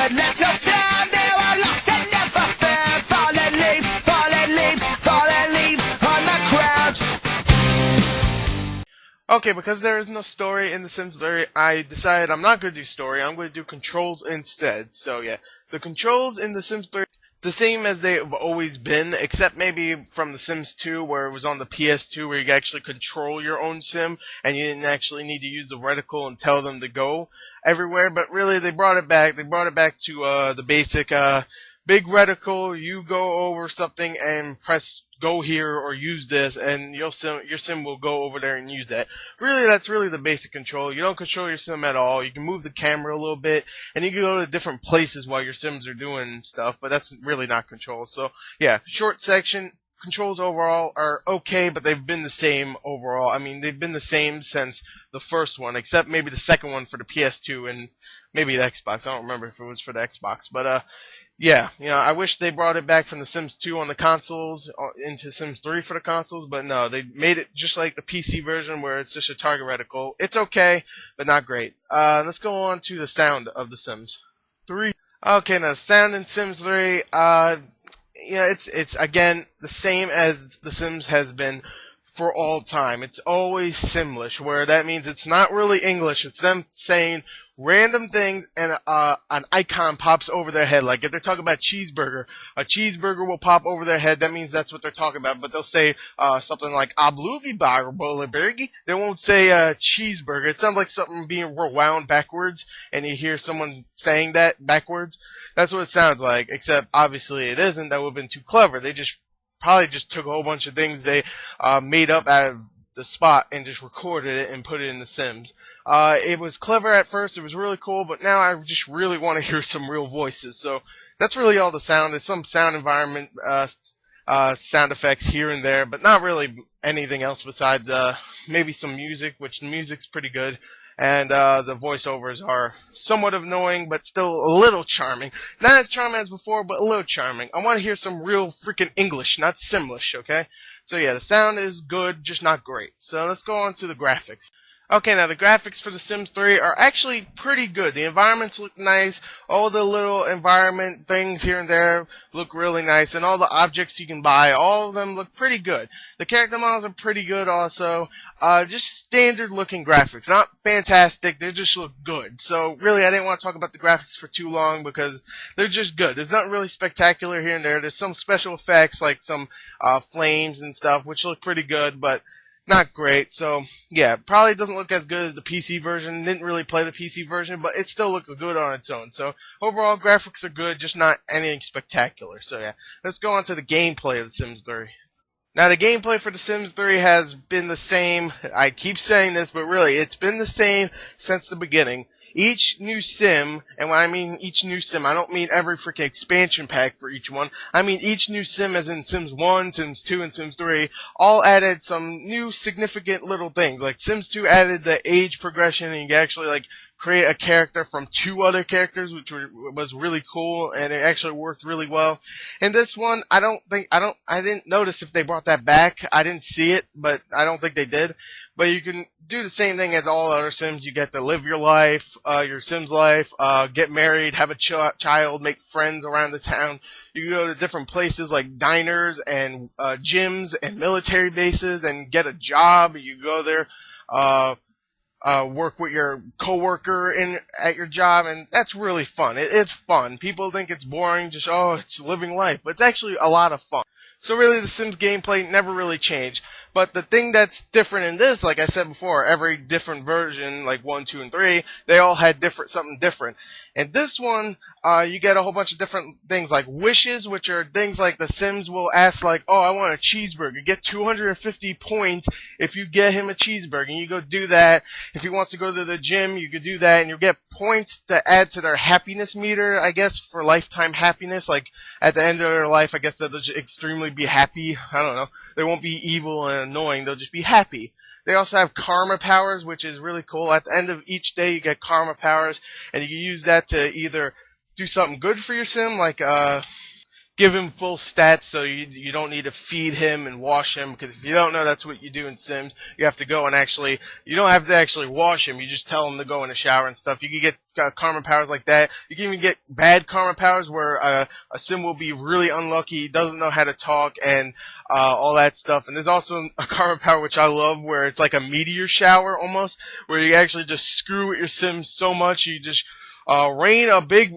sad little town. They were lost and never found. Fallen leaves, fallen leaves, fallen leaves on the ground. Okay, because there is no story in The Sims 3, I decided I'm not going to do story, I'm going to do controls instead. So yeah, the controls in The Sims 3 the same as they've always been, except maybe from The Sims 2 where it was on the PS2 where you could actually control your own sim and you didn't actually need to use the reticle and tell them to go everywhere. But really, they brought it back. They brought it back to the basic big reticle. You go over something and press go here or use this, and your sim will go over there and use that. Really, that's really the basic control. You don't control your sim at all. You can move the camera a little bit, and you can go to different places while your sims are doing stuff, but that's really not control. So, yeah, short section. Controls overall are okay, but they've been the same overall. I mean, they've been the same since the first one, except maybe the second one for the PS2 and maybe the Xbox. I don't remember if it was for the Xbox, but yeah, you know, I wish they brought it back from the Sims 2 on the consoles into Sims 3 for the consoles, but no, they made it just like the PC version where it's just a target reticle. It's okay, but not great. Let's go on to the sound of the Sims 3. Okay, now sound in Sims 3, yeah, it's again the same as The Sims has been for all time. It's always Simlish, where that means it's not really English. It's them saying random things, and an icon pops over their head. Like if they're talking about cheeseburger, a cheeseburger will pop over their head. That means that's what they're talking about. But they'll say something like "Abluvibarbergy." They won't say cheeseburger. It sounds like something being rewound backwards, and you hear someone saying that backwards. That's what it sounds like. Except obviously it isn't. That would have been too clever. They probably just took a whole bunch of things they made up out of the spot and just recorded it and put it in The Sims. It was clever at first, it was really cool, but now I just really want to hear some real voices. So that's really all the sound. There's some sound environment, sound effects here and there, but not really anything else besides maybe some music, which the music's pretty good. And the voiceovers are somewhat annoying, but still a little charming. Not as charming as before, but a little charming. I want to hear some real freaking English, not Simlish, okay? So yeah, the sound is good, just not great. So let's go on to the graphics. Okay, now the graphics for The Sims 3 are actually pretty good. The environments look nice. All the little environment things here and there look really nice. And all the objects you can buy, all of them look pretty good. The character models are pretty good also. Just standard looking graphics. Not fantastic, they just look good. So really, I didn't want to talk about the graphics for too long because they're just good. There's nothing really spectacular here and there. There's some special effects like some flames and stuff which look pretty good, but not great. So yeah, probably doesn't look as good as the PC version. Didn't really play the PC version, but it still looks good on its own. So overall, graphics are good, just not anything spectacular. So yeah, let's go on to the gameplay of The Sims 3. Now the gameplay for The Sims 3 has been the same. I keep saying this, but really, it's been the same since the beginning. Each new sim, and when I mean each new sim, I don't mean every freaking expansion pack for each one. I mean each new sim as in Sims 1, Sims 2, and Sims 3, all added some new significant little things. Like Sims 2 added the age progression, and you can actually like create a character from two other characters, which was really cool, and it actually worked really well. In this one, I didn't notice if they brought that back. I didn't see it, but I don't think they did. But you can do the same thing as all other Sims. You get to live your life, your Sims life, get married, have a child, make friends around the town. You can go to different places like diners and gyms and military bases and get a job. You go there, work with your coworker at your job, and that's really fun. It's fun. People think it's boring, just it's living life, but it's actually a lot of fun. So really, the Sims gameplay never really changed. But the thing that's different in this, like I said before, every different version, like 1, 2, and 3, they all had something different. And this one, you get a whole bunch of different things like wishes, which are things like the Sims will ask like, oh, I want a cheeseburger. Get 250 points if you get him a cheeseburger. And you go do that. If he wants to go to the gym, you could do that. And you'll get points to add to their happiness meter, I guess, for lifetime happiness. Like, at the end of their life, I guess they'll just extremely be happy. I don't know. They won't be evil and annoying. They'll just be happy. They also have karma powers, which is really cool. At the end of each day, you get karma powers, and you can use that to either do something good for your sim, like give him full stats, so you don't need to feed him and wash him, because if you don't know, that's what you do in Sims. You have to go and you don't have to actually wash him, you just tell him to go in the shower and stuff. You can get karma powers like that. You can even get bad karma powers where a Sim will be really unlucky, doesn't know how to talk, and all that stuff. And there's also a karma power which I love, where it's like a meteor shower almost, where you actually just screw with your Sim so much, you just rain a big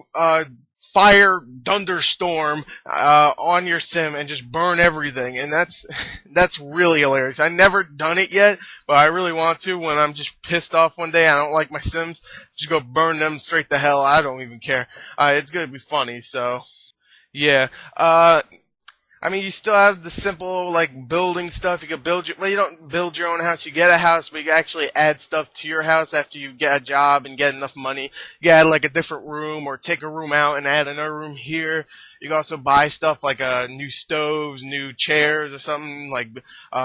fire thunderstorm on your Sim and just burn everything, and that's really hilarious. I never done it yet, but I really want to. When I'm just pissed off one day, I don't like my Sims, just go burn them straight to hell. I don't even care. It's gonna be funny. So yeah. I mean, you still have the simple, like, building stuff. You can you don't build your own house. You get a house, but you can actually add stuff to your house after you get a job and get enough money. You add, like, a different room, or take a room out and add another room here. You can also buy stuff like new stoves, new chairs or something, like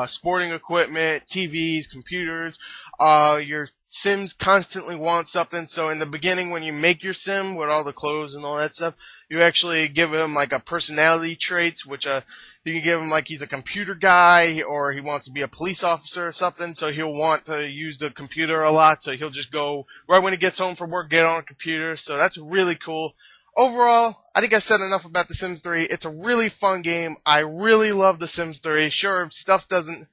sporting equipment, TVs, computers. Your Sims constantly want something, so in the beginning when you make your Sim with all the clothes and all that stuff, you actually give him like a personality traits, which you can give him like he's a computer guy, or he wants to be a police officer or something, so he'll want to use the computer a lot, so he'll just go right when he gets home from work, get on a computer. So that's really cool. Overall, I think I said enough about The Sims 3. It's a really fun game. I really love The Sims 3. Sure, stuff isn't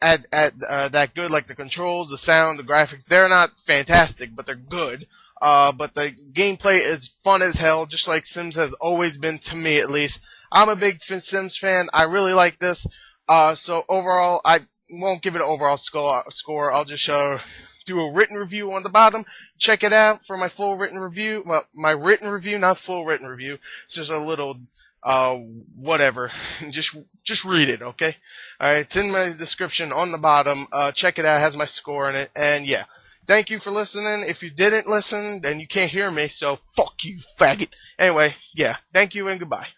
that good, like the controls, the sound, the graphics. They're not fantastic, but they're good. But the gameplay is fun as hell, just like Sims has always been to me, at least. I'm a big Sims fan. I really like this. So overall, I won't give it an overall score. I'll just do a written review on the bottom. Check it out for my full written review. Well, my written review, not full written review. It's just a little whatever. Just read it, okay? Alright, it's in my description on the bottom. Check it out, it has my score in it, and yeah. Thank you for listening. If you didn't listen, then you can't hear me, so fuck you, faggot. Anyway, yeah, thank you and goodbye.